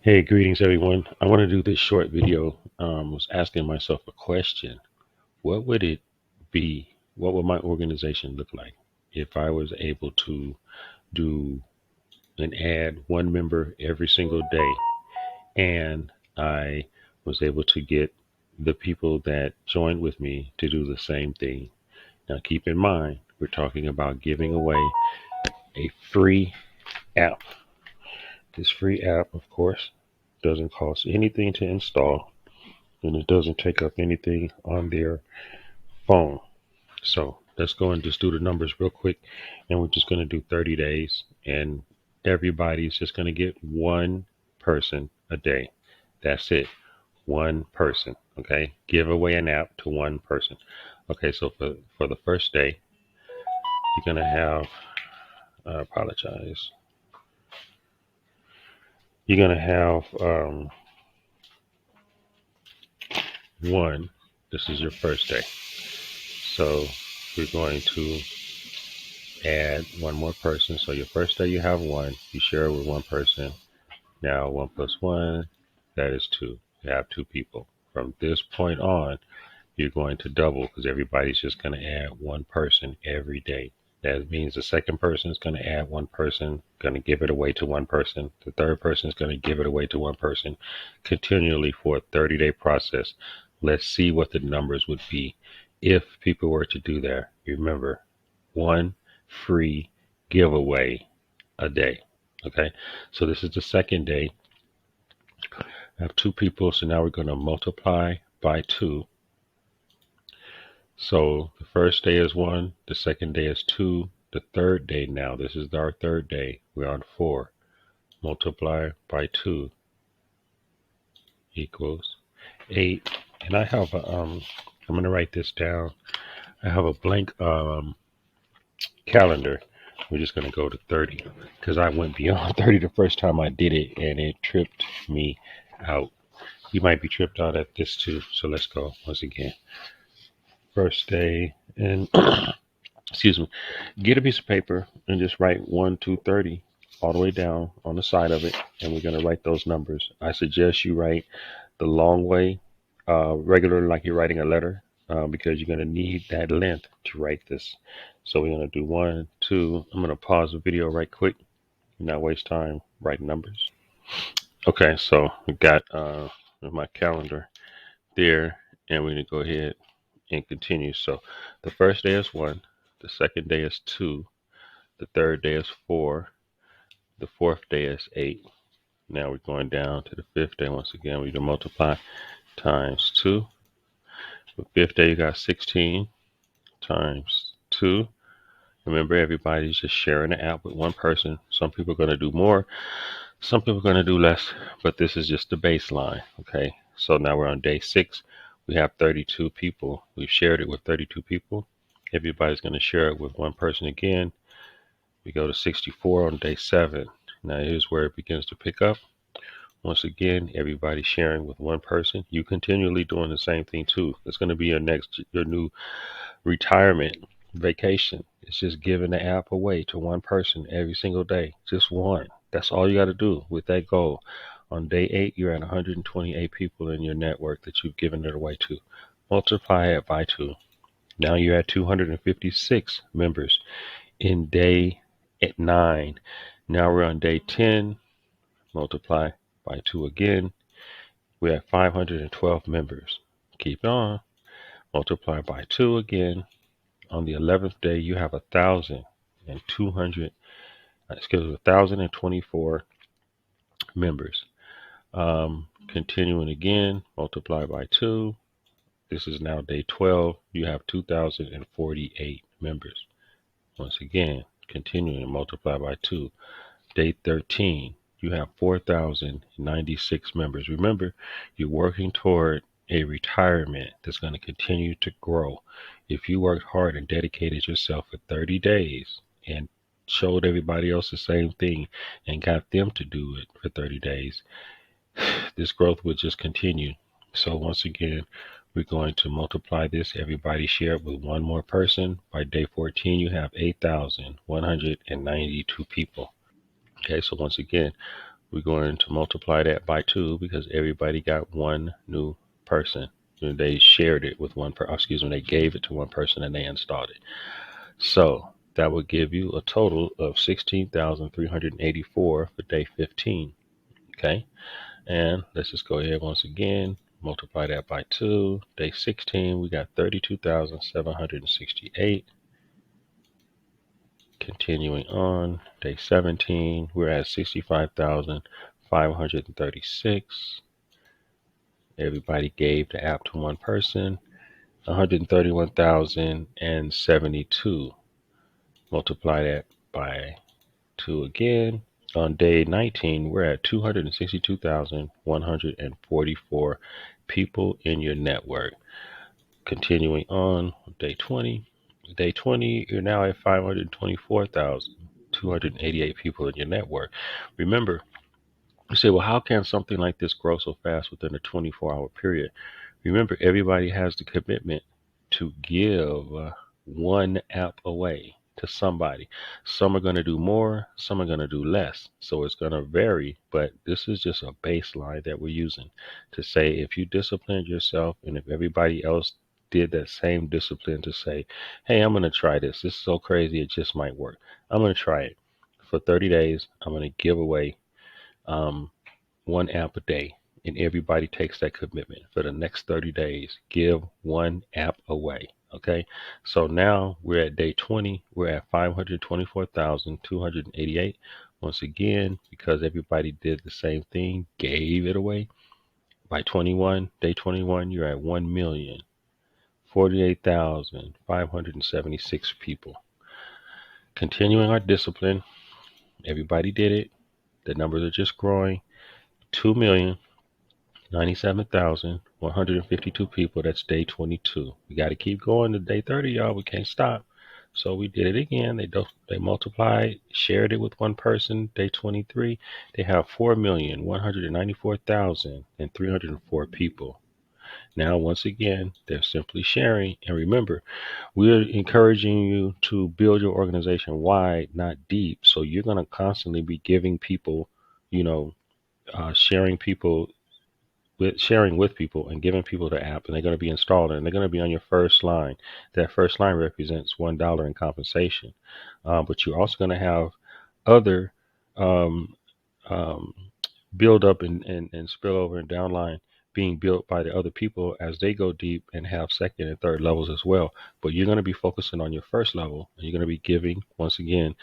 Hey, greetings everyone. I want to do this short video. Was asking myself a question. What would it be? What would my organization look like if I was able to do and add one member every single day and I was able to get the people that joined with me to do the same thing? Now keep in mind, we're talking about giving away a free app. This free app, of course, doesn't cost anything to install and it doesn't take up anything on their phone. So let's go and just do the numbers real quick. And we're just going to do 30 days. And everybody's just going to get one person a day. That's it. One person. Okay. Give away an app to one person. Okay. So for the first day, you're going to have, I apologize. You're going to have one. This is your first day. So we're going to add one more person. So your first day you have one, you share it with one person. Now 1 plus 1, that is 2. You have 2 people. From this point on, you're going to double because everybody's just going to add one person every day. That means the second person is going to add one person, going to give it away to one person. The third person is going to give it away to one person continually for a 30-day process. Let's see what the numbers would be if people were to do that. Remember, one free giveaway a day. Okay, so this is the second day. I have 2 people, so now we're going to multiply by 2. So the first day is 1, the second day is 2, the third day now, this is our third day, we're on 4. Multiply by 2 equals 8. And I have I'm going to write this down. I have a blank calendar. We're just going to go to 30 because I went beyond 30 the first time I did it and it tripped me out. You might be tripped out at this too. So let's go once again. First day and excuse me, get a piece of paper and just write 1 to 30 all the way down on the side of it. And we're going to write those numbers. I suggest you write the long way, regular like you're writing a letter, because you're going to need that length to write this. So we're going to do 1, 2. I'm going to pause the video right quick, not waste time writing numbers. Okay, so we got my calendar there, and we're going to go ahead and continue. So the first day is 1, the second day is 2, the third day is 4, the fourth day is 8. Now we're going down to the fifth day. Once again, we do multiply times 2. The fifth day, you got 16 times 2. Remember, everybody's just sharing the app with one person. Some people are going to do more, some people are going to do less, but this is just the baseline. Okay, so now we're on day 6. We have 32 people. We've shared it with 32 people. Everybody's going to share it with one person again. We go to 64 on day 7. Now here's where it begins to pick up. Once again, everybody sharing with one person. You continually doing the same thing too. It's going to be your new retirement vacation. It's just giving the app away to one person every single day. Just one. That's all you got to do with that goal. On day 8, you're at 128 people in your network that you've given it away to. Multiply it by 2. Now you're at 256 members in day 9. Now we're on day 10. Multiply by 2 again. We have 512 members. Keep on. Multiply by 2 again. On the 11th day, you have 1,024 members. Continuing again, multiply by 2. This is now day 12. You have 2,048 members. Once again, continuing to multiply by 2. Day 13, you have 4,096 members. Remember, you're working toward a retirement that's going to continue to grow. If you worked hard and dedicated yourself for 30 days and showed everybody else the same thing and got them to do it for 30 days, this growth would just continue. So once again, we're going to multiply this. Everybody share it with one more person. By day 14, you have 8,192 people. Okay, so once again, We're going to multiply that by 2 because everybody got one new person. They shared it with one person, excuse me, they gave it to one person and they installed it. So that would give you a total of 16,384 for day 15. Okay. And let's just go ahead once again, multiply that by 2. Day 16, we got 32,768. Continuing on, day 17, we're at 65,536. Everybody gave the app to one person. 131,072. Multiply that by 2 again. On day 19, we're at 262,144 people in your network. Continuing on, day 20. Day 20, you're now at 524,288 people in your network. Remember, you say, well, how can something like this grow so fast within a 24-hour period? Remember, everybody has the commitment to give one app away to somebody. Some are going to do more, some are going to do less. So it's going to vary, but this is just a baseline that we're using to say if you disciplined yourself and if everybody else did that same discipline to say, hey, I'm going to try this. This is so crazy, it just might work. I'm going to try it. For 30 days, I'm going to give away um, one app a day, and everybody takes that commitment for the next 30 days. Give one app away. Okay, so now we're at day 20. We're at 524,288. Once again, because everybody did the same thing, gave it away. By 21, day 21, you're at 1,048,576 people. Continuing our discipline, everybody did it. The numbers are just growing. 2,097,152 people. That's day 22. We got to keep going to day 30, y'all. We can't stop. So we did it again. They multiplied, shared it with one person. Day 23, they have 4,194,304 people. Now, once again, they're simply sharing. And remember, we're encouraging you to build your organization wide, not deep. So you're going to constantly be giving people, you know, sharing with people and giving people the app, and they're going to be installed and they're going to be on your first line. That first line represents $1 in compensation, but you're also going to have other um, um, build up and spill over and downline being built by the other people as they go deep and have second and third levels as well. But you're going to be focusing on your first level, and you're going to be giving, once again,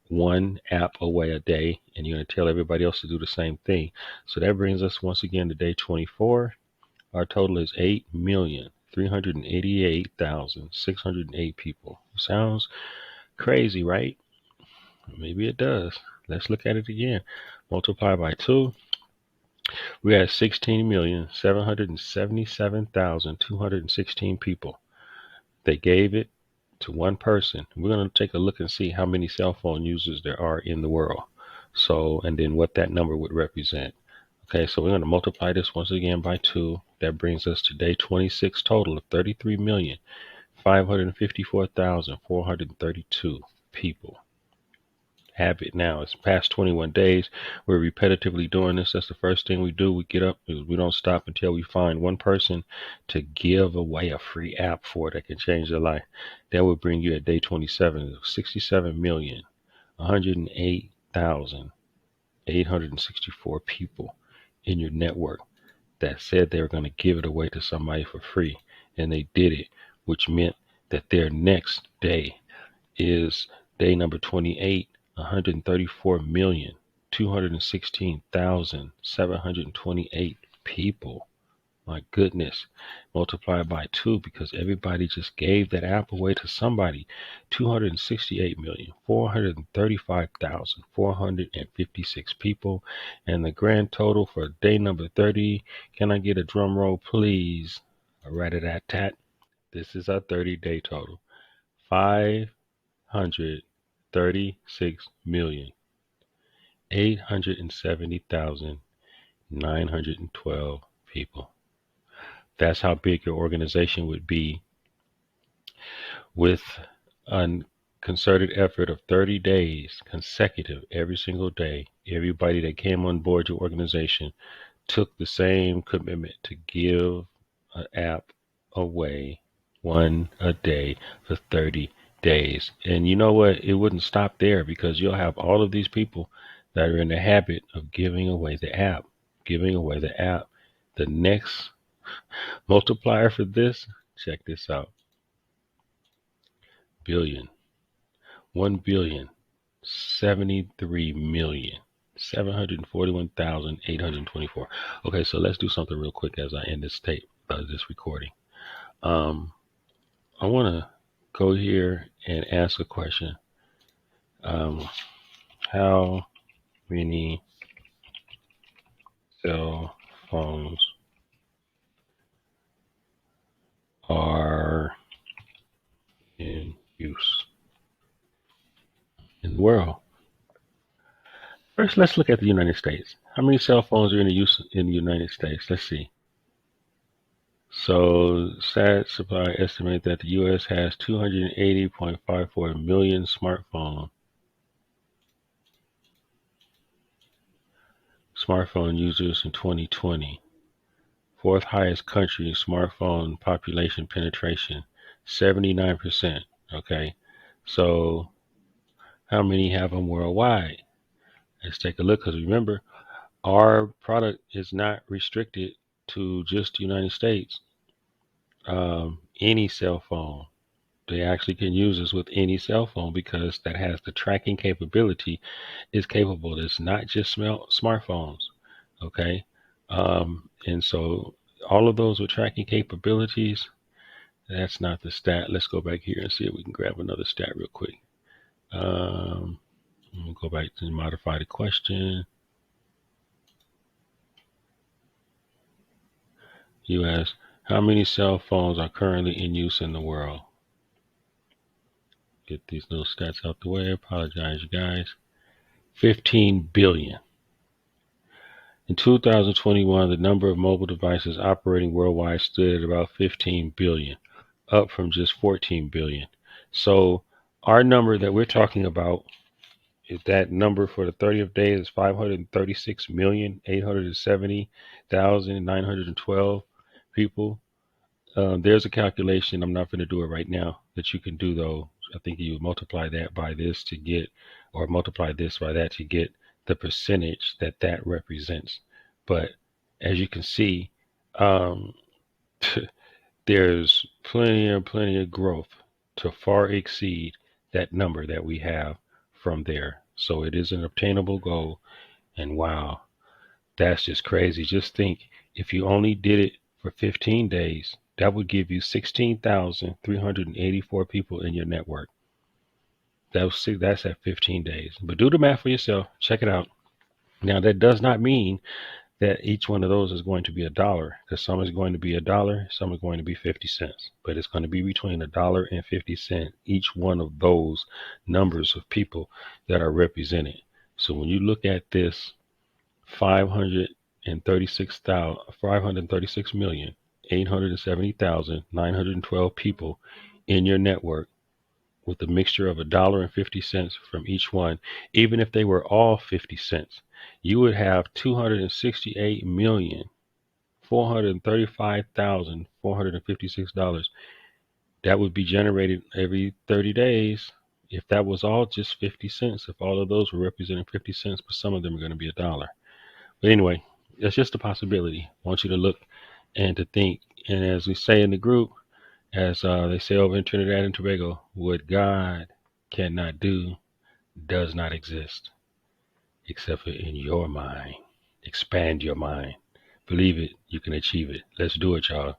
one app away a day, and you're going to tell everybody else to do the same thing. So that brings us once again to day 24. Our total is 8,388,608 people. Sounds crazy, right? Maybe it does. Let's look at it again. Multiply by 2. We had 16,777,216 people. They gave it to one person. We're going to take a look and see how many cell phone users there are in the world. So, and then what that number would represent. Okay, so we're going to multiply this once again by 2. That brings us to day 26 total of 33,554,432 people. Have it now. It's past 21 days. We're repetitively doing this. That's the first thing we do. We get up. We don't stop until we find one person to give away a free app for that can change their life. That will bring you at day 27, 67,108,864 people in your network that said they were going to give it away to somebody for free. And they did it, which meant that their next day is day number 28, 134,216,728 people. My goodness, multiplied by 2 because everybody just gave that app away to somebody. 268,435,456 people. And the grand total for day number 30, can I get a drum roll, please? A rat-a-tat-tat. This is our 30-day total. 536,870,912 people. That's how big your organization would be with concerted effort of 30 days consecutive, every single day, everybody that came on board your organization took the same commitment to give an app away, one a day for 30 days. And you know what? It wouldn't stop there, because you'll have all of these people that are in the habit of giving away the app, giving away the app. The next multiplier for this, check this out: billion, 1,073,741,824. Okay, so let's do something real quick as I end this tape, this recording. I want to go here and ask a question. How many cell phones are in use in the world? First, let's look at the United States. How many cell phones are in use in the United States? Let's see. So, Stat Supply estimate that the U.S. has 280.54 million smartphone users in 2020. Fourth highest country smartphone population penetration, 79%. Okay, so how many have them worldwide? Let's take a look, because remember, our product is not restricted to just the United States. Any cell phone, they actually can use this with any cell phone, because that has the tracking capability, is capable. It's not just smartphones. Okay, and so all of those with tracking capabilities, that's not the stat. Let's go back here and see if we can grab another stat real quick. We'll go back to modify the question. You ask, how many cell phones are currently in use in the world? Get these little stats out the way. I apologize, you guys. 15 billion. In 2021, the number of mobile devices operating worldwide stood at about 15 billion, up from just 14 billion. So our number that we're talking about, is that number for the 30th day is 536,870,912 people. There's a calculation, I'm not going to do it right now, that you can do though. I think you multiply that by this to get, or multiply this by that to get the percentage that that represents. But as you can see, there's plenty of growth to far exceed that number that we have from there. So it is an obtainable goal. And wow, that's just crazy. Just think, if you only did it for 15 days, that would give you 16,384 people in your network. That's at 15 days. But do the math for yourself. Check it out. Now, that does not mean that each one of those is going to be $1, because some is going to be $1, some are going to be 50 cents. But it's going to be between $1 and 50 cents, each one of those numbers of people that are represented. So when you look at this 536,870,912 people in your network, with a mixture of $1 and 50 cents from each one, even if they were all 50 cents, you would have $268,435,456 that would be generated every 30 days. If that was all just 50 cents, if all of those were representing 50 cents, but some of them are going to be $1. But anyway, that's just a possibility. I want you to look and to think. And as we say in the group, as they say over in Trinidad and Tobago, what God cannot do does not exist, except for in your mind. Expand your mind. Believe it, you can achieve it. Let's do it, y'all.